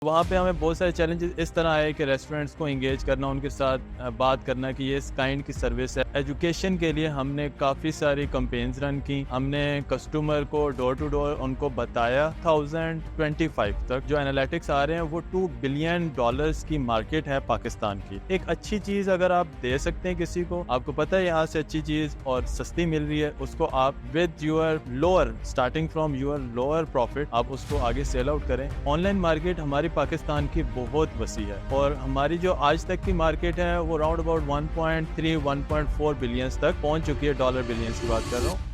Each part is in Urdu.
وہاں پہ ہمیں بہت سارے چیلنجز اس طرح آئے کہ ریسٹورینٹس کو انگیج کرنا، ان کے ساتھ بات کرنا کہ یہ اس کائنڈ کی سروس ہے۔ ایجوکیشن کے لیے ہم نے کافی ساری کمپینز رن کی، ہم نے کسٹمر کو ڈور ٹو ڈور ان کو بتایا 2025 تک جو انالیٹکس آ رہے ہیں وہ $2 بلین کی مارکیٹ ہے پاکستان کی۔ ایک اچھی چیز اگر آپ دے سکتے ہیں کسی کو، آپ کو پتہ ہے یہاں سے اچھی چیز اور سستی مل رہی ہے، اس کو آپ with your lower starting from your lower profit آپ اس کو آگے سیل آؤٹ کریں۔ آن لائن مارکیٹ ہماری پاکستان کی بہت وسیع ہے اور ہماری جو آج تک کی مارکیٹ ہے وہ راؤنڈ اباؤٹ 1.4 بلینز تک پہنچ چکی ہے، ڈالر بلینز کی بات کر رہا ہوں۔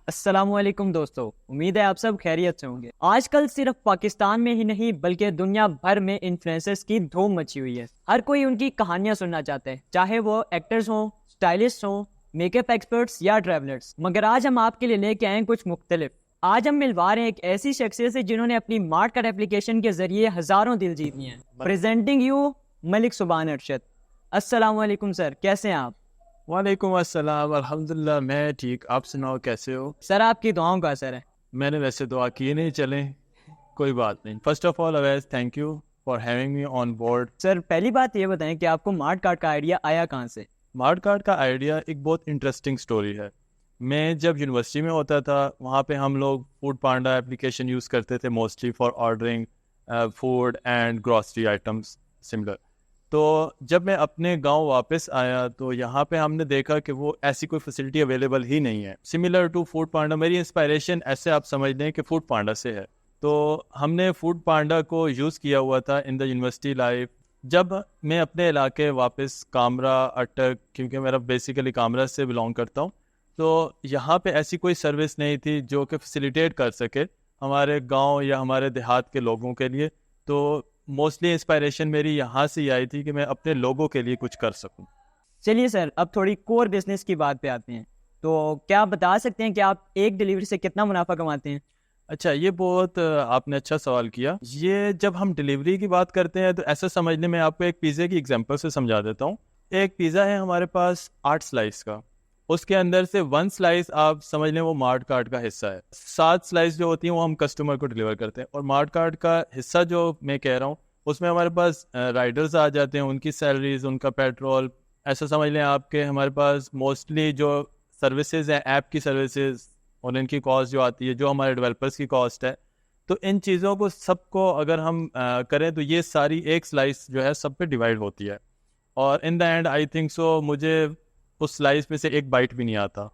السلام علیکم دوستو، امید ہے آپ سب خیریت سے ہوں گے۔ آج کل صرف پاکستان میں ہی نہیں بلکہ دنیا بھر میں انفلوئنسرز کی دھوم مچی ہوئی ہے۔ ہر کوئی ان کی کہانیاں سننا چاہتا ہے، چاہے وہ ایکٹرز ہوں، اسٹائلسٹ ہوں، میک اپ ایکسپرٹس یا ٹریولرز۔ مگر آج ہم آپ کے لیے لے کے آئے ہیں کچھ مختلف۔ آج ہم ملوا رہے ہیں ایک ایسی شخصیت سے جنہوں نے اپنی مارٹ کارڈ اپلیکیشن کے ذریعے ہزاروں دل جیت لیے ہیں۔ پریزنٹنگ یو ملک سبحان ارشد۔ السلام علیکم سر، کیسے ہیں آپ؟ وعلیکم السلام، الحمدللہ میں ٹھیک، آپ سناؤ کیسے ہو؟ سر آپ کی دعاؤں کا اثر ہے۔ میں نے ویسے دعا کی نہیں، چلیں کوئی بات نہیں۔ First of all always thank you for having me on board. Sir پہلی بات یہ بتائیں کہ آپ کو مارٹ کارڈ کا آئیڈیا آیا کہاں سے؟ مارٹ کارڈ کا آئیڈیا ایک بہت انٹرسٹنگ سٹوری ہے۔ میں جب یونیورسٹی میں ہوتا تھا وہاں پہ ہم لوگ فوڈ پانڈا اپلیکیشن یوز کرتے تھے mostly for ordering food and grocery items similar. تو جب میں اپنے گاؤں واپس آیا تو یہاں پہ ہم نے دیکھا کہ وہ ایسی کوئی فیسلٹی اویلیبل ہی نہیں ہے سملر ٹو فوڈ پانڈا۔ میری انسپائریشن ایسے آپ سمجھ لیں کہ فوڈ پانڈا سے ہے۔ تو ہم نے فوڈ پانڈا کو یوز کیا ہوا تھا ان دا یونیورسٹی لائف۔ جب میں اپنے علاقے واپس کامرا اٹک، کیونکہ میرا بیسیکلی کامرا سے بلانگ کرتا ہوں، تو یہاں پہ ایسی کوئی سروس نہیں تھی جو کہ فیسیلیٹیٹ کر سکے ہمارے گاؤں یا ہمارے دیہات کے لوگوں کے لیے۔ تو موسٹلی انسپائریشن میری یہاں سے ہی آئی تھی کہ میں اپنے لوگوں کے لیے کچھ کر سکوں۔ چلیے سر، اب تھوڑی کور بزنس کی بات پہ آتے ہیں۔ تو کیا آپ بتا سکتے ہیں کہ آپ ایک ڈیلیوری سے کتنا منافع کماتے ہیں؟ اچھا، یہ بہت آپ نے اچھا سوال کیا۔ یہ جب ہم ڈیلیوری کی بات کرتے ہیں تو ایسا سمجھ لیں، میں آپ کو ایک پیزے کی ایگزامپل سے سمجھا دیتا ہوں۔ ایک پیزا ہے ہمارے پاس 8 سلائس کا، اس کے اندر سے 1 سلائس آپ سمجھ لیں وہ مارٹ کارٹ کا حصہ ہے۔ 7 سلائس جو ہوتی ہیں وہ ہم کسٹمر کو ڈیلیور کرتے ہیں، اور مارٹ کارٹ کا حصہ جو میں کہہ رہا ہوں اس میں ہمارے پاس رائڈرز آ جاتے ہیں، ان کی سیلریز، ان کا پیٹرول، ایسا سمجھ لیں آپ کے ہمارے پاس موسٹلی جو سروسز ہیں ایپ کی سروسز اور ان کی کاسٹ جو آتی ہے، جو ہمارے ڈیولپرز کی کاسٹ ہے۔ تو ان چیزوں کو سب کو اگر ہم کریں تو یہ ساری ایک سلائس جو ہے سب پہ ڈیوائڈ ہوتی ہے، اور ان دا اینڈ آئی تھنک سو مجھے اس سلائس میں سے ایک بائٹ بھی نہیں آتا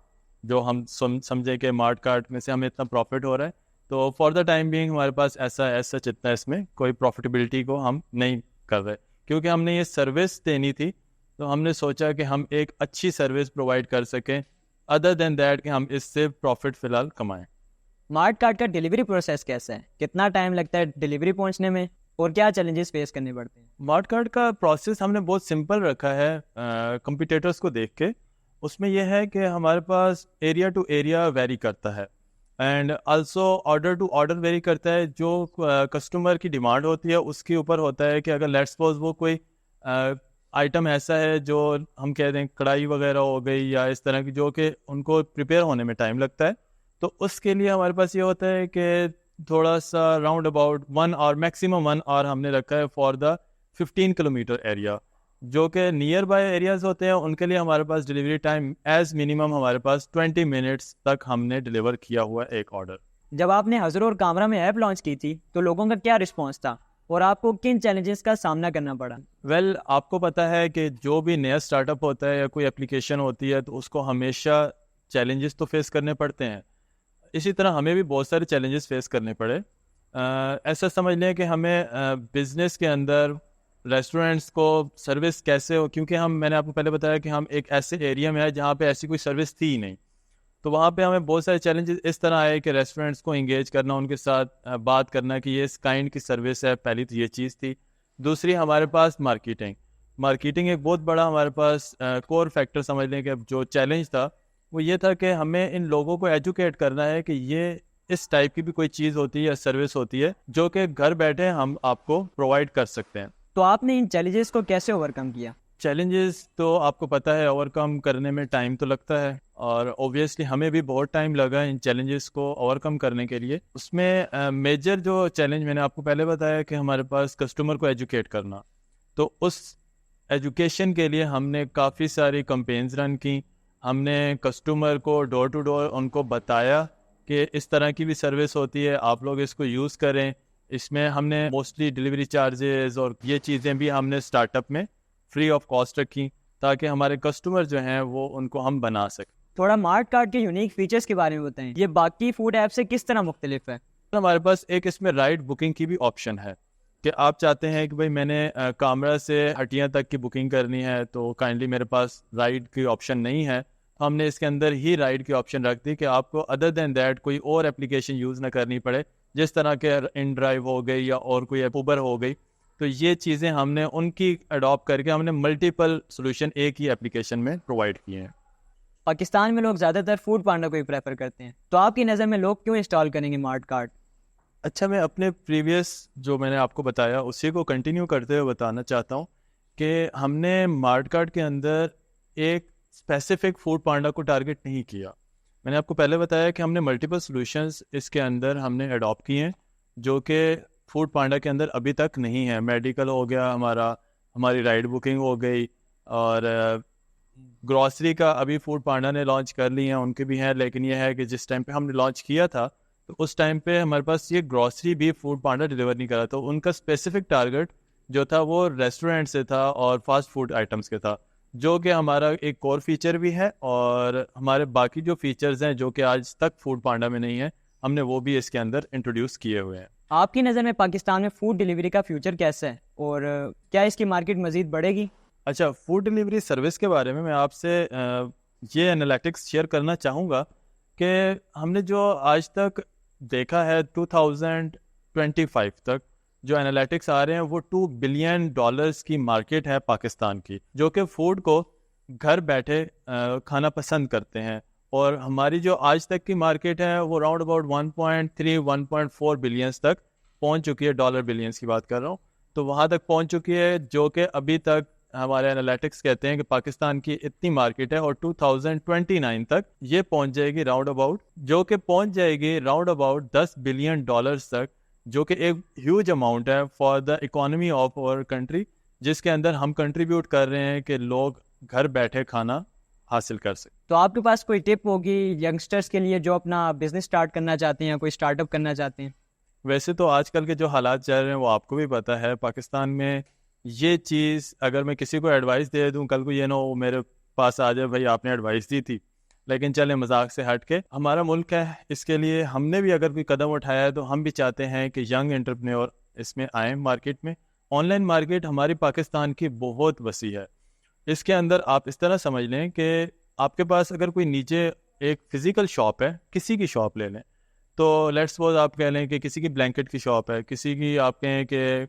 جو ہم سمجھیں کہ مارٹ کارٹ میں سے ہمیں اتنا پروفٹ ہو رہا ہے۔ تو فار دا ٹائم بینگ ہمارے پاس ایسا اتنا اس میں کوئی پروفیٹیبلٹی کو ہم نہیں کر رہے، کیونکہ ہم نے یہ سروس دینی تھی تو ہم نے سوچا کہ ہم ایک اچھی سروس پرووائڈ کر سکیں ادر دین دیٹ کہ ہم اس سے پروفٹ فی الحال کمائیں۔ مارٹ کارٹ کا ڈیلیوری پروسیس کیسا ہے؟ کتنا ٹائم لگتا ہے ڈیلیوری پہنچنے میں اور کیا چیلنجز فیس کرنے پڑتے ہیں؟ مارٹ کارٹ کا پروسیس ہم نے بہت سمپل رکھا ہے کمپیٹیٹرز کو دیکھ کے۔ اس میں یہ ہے کہ ہمارے پاس ایریا ٹو ایریا ویری کرتا ہے and also order to order vary کرتا ہے۔ جو کسٹمر کی ڈیمانڈ ہوتی ہے اس کے اوپر ہوتا ہے کہ اگر لیٹس سپوز وہ کوئی آئٹم ایسا ہے جو ہم کہہ دیں کڑھائی وغیرہ ہو گئی یا اس طرح کی جو کہ ان کو پریپیئر ہونے میں ٹائم لگتا ہے، تو اس کے لیے ہمارے پاس یہ ہوتا ہے کہ تھوڑا سا راؤنڈ اباؤٹ 1 آور میکسیمم 1 آور ہم نے رکھا ہے فار دا 15 کلومیٹر ایریا۔ جو کہ نیئر بائی ایریاز ہوتے ہیں ان کے لیے ہمارے پاس ڈیلیوری ٹائم ایز منیمم ہمارے پاس 20 منٹس تک ہم نے ڈیلیور کیا ہوا ہے ایک آرڈر۔ جب آپ نے حضر اور کامرا میں ایپ لانچ کی تھی تو لوگوں کا کیا رسپانس تھا اور آپ کو کن چیلنجز کا سامنا کرنا پڑا؟ ویل آپ کو پتہ ہے کہ جو بھی نیا اسٹارٹ اپ ہوتا ہے یا کوئی اپلیکیشن ہوتی ہے تو اس کو ہمیشہ چیلنجز تو فیس کرنے پڑتے ہیں۔ اسی طرح ہمیں بھی بہت سارے چیلنجز فیس کرنے پڑے۔ ایسا سمجھ لیں کہ ہمیں بزنس کے اندر ریسٹورینٹس کو سروس کیسے ہو، کیونکہ میں نے آپ کو پہلے بتایا کہ ہم ایک ایسے ایریا میں ہے جہاں پہ ایسی کوئی سروس تھی ہی نہیں، تو وہاں پہ ہمیں بہت سارے چیلنجز اس طرح آئے کہ ریسٹورینٹس کو انگیج کرنا، ان کے ساتھ بات کرنا کہ یہ اس کائنڈ کی سروس ہے۔ پہلی تو یہ چیز تھی۔ دوسری ہمارے پاس مارکیٹنگ ایک بہت بڑا ہمارے پاس کور فیکٹر سمجھ لیں کہ جو چیلنج تھا وہ یہ تھا کہ ہمیں ان لوگوں کو ایجوکیٹ کرنا ہے کہ یہ اس ٹائپ کی بھی کوئی چیز ہوتی ہے یا سروس ہوتی ہے جو کہ گھر بیٹھے ہم آپ کو پرووائڈ کر سکتے ہیں۔ تو آپ نے ان چیلنجز کو کیسے اوور کم کیا؟ چیلنجز تو آپ کو پتہ ہے اوور کم کرنے میں ٹائم تو لگتا ہے، اور اوبویسلی ہمیں بھی بہت ٹائم لگا ان چیلنجز کو اوور کم کرنے کے لیے. اس میں میجر جو چیلنج میں نے آپ کو پہلے بتایا کہ ہمارے پاس کسٹمر کو ایجوکیٹ کرنا، تو اس ایجوکیشن کے لیے ہم نے کافی ساری کمپینز رن کی. ہم نے کسٹمر کو ڈور ٹو ڈور ان کو بتایا کہ اس طرح کی بھی سروس ہوتی ہے، آپ لوگ اس کو یوز کریں. اس میں ہم نے موسٹلی ڈلیوری چارجز اور یہ چیزیں بھی ہم نے اسٹارٹ اپ میں فری آف کاسٹ رکھی تاکہ ہمارے کسٹمر جو ہیں وہ ان کو ہم بنا سکیں. تھوڑا مارٹ کارٹ کے یونیک فیچرز کے بارے میں بتائیں، یہ باقی فوڈ ایپ سے کس طرح مختلف ہے؟ ہمارے پاس ایک اس میں رائڈ بکنگ کی بھی آپشن ہے کہ آپ چاہتے ہیں کہ بھائی میں نے کامرا سے ہٹیاں تک کی بکنگ کرنی ہے تو کائنڈلی میرے پاس رائڈ کی آپشن نہیں ہے. ہم نے اس کے اندر ہی رائڈ کی آپشن رکھ دی کہ آپ کو ادر دین دیٹ کوئی اور اپلیکیشن یوز نہ کرنی پڑے، جس طرح کہ ان ڈرائیو ہو گئی یا اور کوئی اوبر ہو گئی. تو یہ چیزیں ہم نے ان کی اڈاپٹ کر کے ہم نے ملٹیپل سولوشن ایک ہی اپلیکیشن میں پرووائڈ کیے ہیں. پاکستان میں لوگ زیادہ تر فوڈ پانڈا کو ہی پریفر کرتے ہیں، تو آپ کی نظر میں لوگ کیوں انسٹال کریں گے مارٹ کارٹ؟ اچھا، میں اپنے پریویس جو میں نے آپ کو بتایا اسی کو کنٹینیو کرتے ہوئے بتانا چاہتا ہوں کہ ہم نے مارٹ کارٹ کے اندر ایک اسپیسیفک فوڈ پانڈا کو ٹارگٹ نہیں کیا. میں نے آپ کو پہلے بتایا کہ ہم نے ملٹیپل سولوشنز اس کے اندر ہم نے اڈاپٹ کیے ہیں جو کہ فوڈ پانڈا کے اندر ابھی تک نہیں ہے. میڈیکل ہو گیا ہماری رائڈ بکنگ ہو گئی، اور گروسری کا ابھی فوڈ پانڈا نے لانچ کر لی ہیں، ان کے بھی ہیں. لیکن یہ ہے کہ جس ٹائم پہ ہم نے لانچ کیا تھا تو اس ٹائم پہ ہمارے پاس یہ گروسری بھی فوڈ پانڈا ڈیلیور نہیں کرا. تو ان کا اسپیسیفک ٹارگٹ جو تھا وہ ریسٹورینٹ سے تھا اور فاسٹ فوڈ آئٹمس کے تھا، جو کہ ہمارا ایک کور فیچر بھی ہے. اور ہمارے باقی جو فیچرز ہیں جو کہ آج تک فوڈ پانڈا میں نہیں ہیں، ہم نے وہ بھی اس کے اندر انٹروڈیوس کیے ہوئے ہیں. آپ کی نظر میں پاکستان میں فوڈ ڈیلیوری کا فیوچر کیسا ہے اور کیا اس کی مارکیٹ مزید بڑھے گی؟ اچھا، فوڈ ڈیلیوری سروس کے بارے میں آپ سے یہ انالیٹکس شیئر کرنا چاہوں گا کہ ہم نے جو آج تک دیکھا ہے 2025 تک جو انالیٹکس آ رہے ہیں وہ $2 بلین کی مارکیٹ ہے پاکستان کی، جو کہ فوڈ کو گھر بیٹھے کھانا پسند کرتے ہیں. اور ہماری جو آج تک کی مارکیٹ ہے وہ راؤنڈ اباؤٹ 1.4 بلینس تک پہنچ چکی ہے. ڈالر بلینس کی بات کر رہا ہوں. تو وہاں تک پہنچ چکی ہے جو کہ ابھی تک ہمارے انالیٹکس کہتے ہیں کہ پاکستان کی اتنی مارکیٹ ہے اور 2029 تک یہ پہنچ جائے گی راؤنڈ اباؤٹ، جو کہ پہنچ جائے گی راؤنڈ اباؤٹ $10 بلین تک، جو کہ ایک ہیوج اماؤنٹ ہے فار دا اکانومی آف اور کنٹری، جس کے اندر ہم کنٹریبیوٹ کر رہے ہیں کہ لوگ گھر بیٹھے کھانا حاصل کر سکیں. تو آپ کے پاس کوئی ٹپ ہوگی ینگسٹرز کے لیے جو اپنا بزنس سٹارٹ کرنا چاہتے ہیں، کوئی سٹارٹ اپ کرنا چاہتے ہیں؟ ویسے تو آج کل کے جو حالات چل رہے ہیں وہ آپ کو بھی پتہ ہے. پاکستان میں یہ چیز اگر میں کسی کو ایڈوائس دے دوں، کل کو یہ نہ ہو میرے پاس آ جائے بھائی آپ نے ایڈوائس دی تھی. لیکن چلیں مذاق سے ہٹ کے، ہمارا ملک ہے، اس کے لیے ہم نے بھی اگر کوئی قدم اٹھایا ہے تو ہم بھی چاہتے ہیں کہ ینگ انٹرپرینور اس میں آئیں مارکیٹ میں. آن لائن مارکیٹ ہماری پاکستان کی بہت وسیع ہے. اس کے اندر آپ اس طرح سمجھ لیں کہ آپ کے پاس اگر کوئی نیچے ایک فزیکل شاپ ہے، کسی کی شاپ لے لیں، تو لیٹس سپوز آپ کہہ لیں کہ کسی کی بلینکٹ کی شاپ ہے، کسی کی آپ کہیں کہ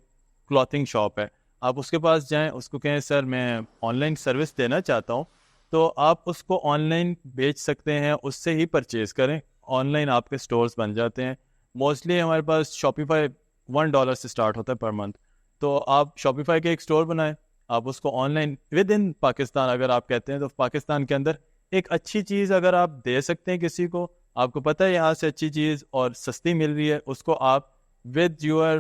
کلاتھنگ شاپ ہے، آپ اس کے پاس جائیں، اس کو کہیں سر میں آن لائن سروس دینا چاہتا ہوں، تو آپ اس کو آن لائن بیچ سکتے ہیں، اس سے ہی پرچیز کریں. آن لائن آپ کے سٹورز بن جاتے ہیں. موسٹلی ہمارے پاس شاپیفائی $1 سے سٹارٹ ہوتا ہے پر منتھ. تو آپ شاپیفائی کے ایک سٹور بنائیں، آپ اس کو on line with in Pakistan اگر آپ کہتے ہیں تو پاکستان کے اندر ایک اچھی چیز اگر آپ دے سکتے ہیں کسی کو، آپ کو پتہ ہے یہاں سے اچھی چیز اور سستی مل رہی ہے، اس کو آپ with your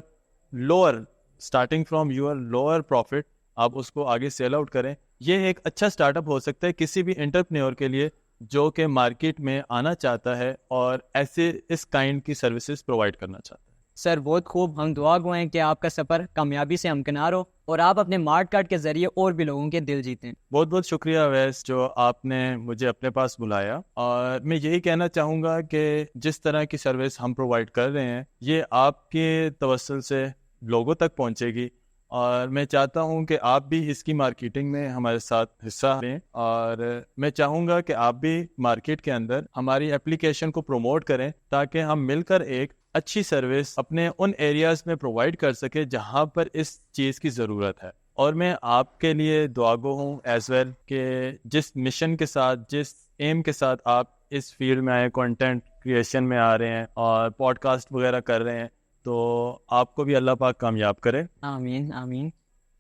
lower starting from your lower profit آپ اس کو آگے سیل آؤٹ کریں. یہ ایک اچھا اسٹارٹ اپ ہو سکتا ہے کسی بھی انٹرپرینور کے لیے جو کہ مارکیٹ میں آنا چاہتا ہے اور ایسے اس کائنڈ کی سروسز پرووائڈ کرنا چاہتا ہے. سر بہت خوب، ہم دعا گو ہیں کہ آپ کا سفر کامیابی سے ہمکنار ہو اور آپ اپنے مارٹ کارٹ کے ذریعے اور بھی لوگوں کے دل جیتیں. بہت بہت شکریہ اویس جو آپ نے مجھے اپنے پاس بلایا. اور میں یہی کہنا چاہوں گا کہ جس طرح کی سروس ہم پرووائڈ کر رہے ہیں یہ آپ کے توسل سے لوگوں تک پہنچے گی، اور میں چاہتا ہوں کہ آپ بھی اس کی مارکیٹنگ میں ہمارے ساتھ حصہ لیں. اور میں چاہوں گا کہ آپ بھی مارکیٹ کے اندر ہماری اپلیکیشن کو پروموٹ کریں تاکہ ہم مل کر ایک اچھی سروس اپنے ان ایریاز میں پرووائڈ کر سکے جہاں پر اس چیز کی ضرورت ہے. اور میں آپ کے لیے دعا گو ہوں ایز ویل کہ جس مشن کے ساتھ، جس ایم کے ساتھ آپ اس فیلڈ میں آئے، کنٹینٹ کریشن میں آ رہے ہیں اور پوڈ کاسٹ وغیرہ کر رہے ہیں، تو آپ کو بھی اللہ پاک کامیاب کرے. آمین آمین.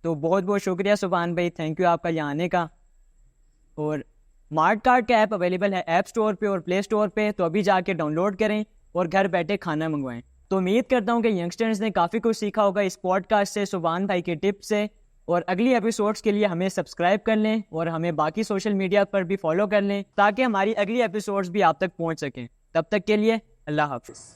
تو بہت بہت شکریہ سبحان بھائی، تھینک یو آپ کا یہاں آنے کا. اور مارٹ کارٹ کا ایپ اویلیبل ہے ایپ اسٹور پہ اور پلے اسٹور پہ، تو ابھی جا کے ڈاؤن لوڈ کریں اور گھر بیٹھے کھانا منگوائیں. تو امید کرتا ہوں کہ ینگسٹرز نے کافی کچھ سیکھا ہوگا اس پوڈ کاسٹ سے، سبحان بھائی کے ٹپ سے. اور اگلی ایپیسوڈس کے لیے ہمیں سبسکرائب کر لیں اور ہمیں باقی سوشل میڈیا پر بھی فالو کر لیں تاکہ ہماری اگلی ایپیسوڈس بھی آپ تک پہنچ سکیں. تب تک کے لیے اللہ حافظ.